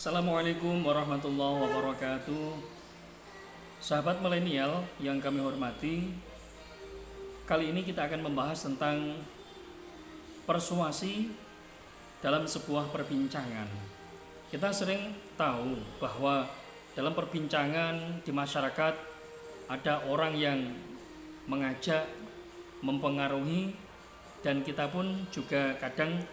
Assalamualaikum warahmatullahi wabarakatuh. Sahabat milenial yang kami hormati, kali ini kita akan membahas tentang persuasi dalam sebuah perbincangan. Kita sering tahu bahwa dalam perbincangan di masyarakat ada orang yang mengajak, mempengaruhi, dan kita pun juga kadang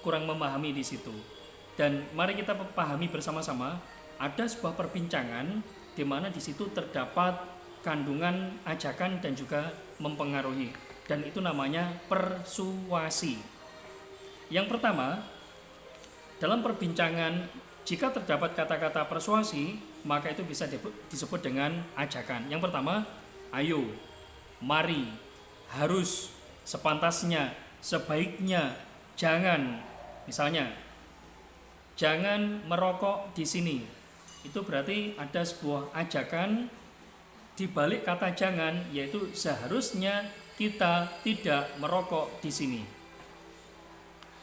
kurang memahami di situ. Dan mari kita pahami bersama-sama, ada sebuah perbincangan di mana di situ terdapat kandungan ajakan dan juga mempengaruhi, dan itu namanya persuasi. Yang pertama, dalam perbincangan jika terdapat kata-kata persuasi, maka itu bisa disebut dengan ajakan. Yang pertama, ayo, mari, harus, sepantasnya, sebaiknya, jangan. Misalnya, jangan merokok di sini. Itu berarti ada sebuah ajakan di balik kata jangan, yaitu seharusnya kita tidak merokok di sini.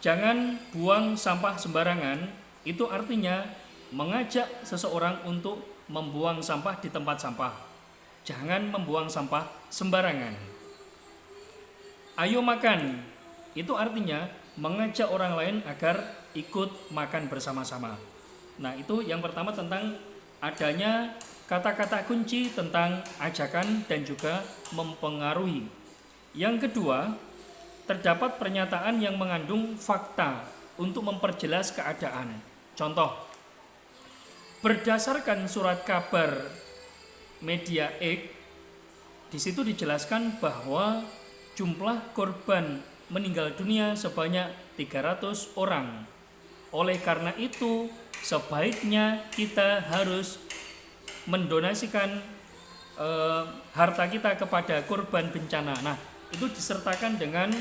Jangan buang sampah sembarangan, itu artinya mengajak seseorang untuk membuang sampah di tempat sampah. Jangan membuang sampah sembarangan. Ayo makan, itu artinya mengajak orang lain agar ikut makan bersama-sama. Nah, itu yang pertama tentang adanya kata-kata kunci tentang ajakan dan juga mempengaruhi. Yang kedua, terdapat pernyataan yang mengandung fakta untuk memperjelas keadaan. Contoh, berdasarkan surat kabar media X, di situ dijelaskan bahwa jumlah korban meninggal dunia sebanyak 300 orang. Oleh karena itu, sebaiknya kita harus mendonasikan harta kita kepada korban bencana. Nah, itu disertakan dengan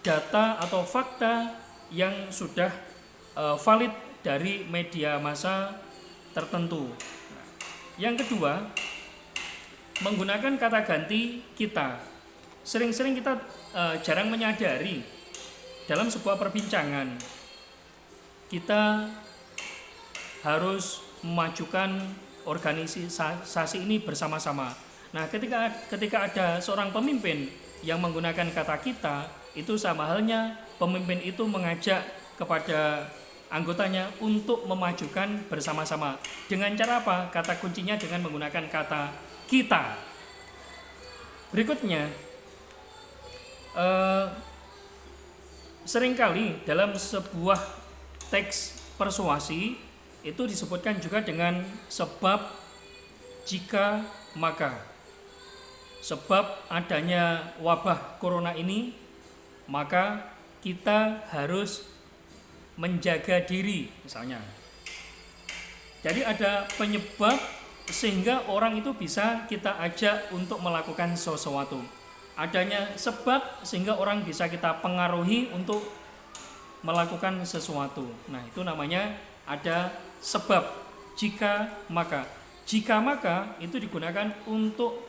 data atau fakta yang sudah valid dari media massa tertentu. Yang kedua, menggunakan kata ganti kita. Sering-sering kita jarang menyadari dalam sebuah perbincangan kita harus memajukan organisasi ini bersama-sama. Nah, ketika ada seorang pemimpin yang menggunakan kata kita, itu sama halnya pemimpin itu mengajak kepada anggotanya untuk memajukan bersama-sama. Dengan cara apa? Kata kuncinya dengan menggunakan kata kita. Berikutnya, seringkali dalam sebuah teks persuasi itu disebutkan juga dengan sebab, jika, maka. Sebab adanya wabah corona ini, maka kita harus menjaga diri misalnya. Jadi ada penyebab sehingga orang itu bisa kita ajak untuk melakukan sesuatu. Adanya sebab sehingga orang bisa kita pengaruhi untuk melakukan sesuatu. Nah, itu namanya ada sebab, jika, maka. Jika maka itu digunakan untuk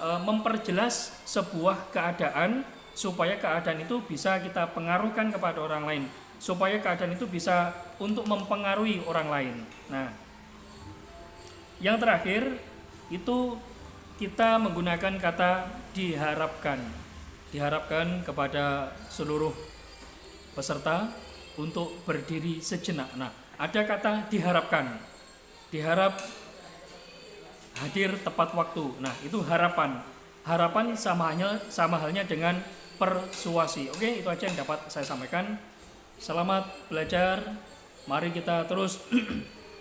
memperjelas sebuah keadaan supaya keadaan itu bisa kita pengaruhkan kepada orang lain, supaya keadaan itu bisa untuk mempengaruhi orang lain. Nah, yang terakhir itu kita menggunakan kata diharapkan. Diharapkan kepada seluruh peserta untuk berdiri sejenak. Nah, ada kata diharapkan. Diharap hadir tepat waktu. Nah, itu harapan. Harapan sama halnya dengan persuasi. Oke, itu aja yang dapat saya sampaikan. Selamat belajar. Mari kita terus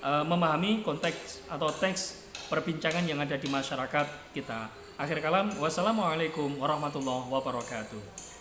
memahami konteks atau teks perbincangan yang ada di masyarakat kita. Akhir kalam, wassalamualaikum warahmatullahi wabarakatuh.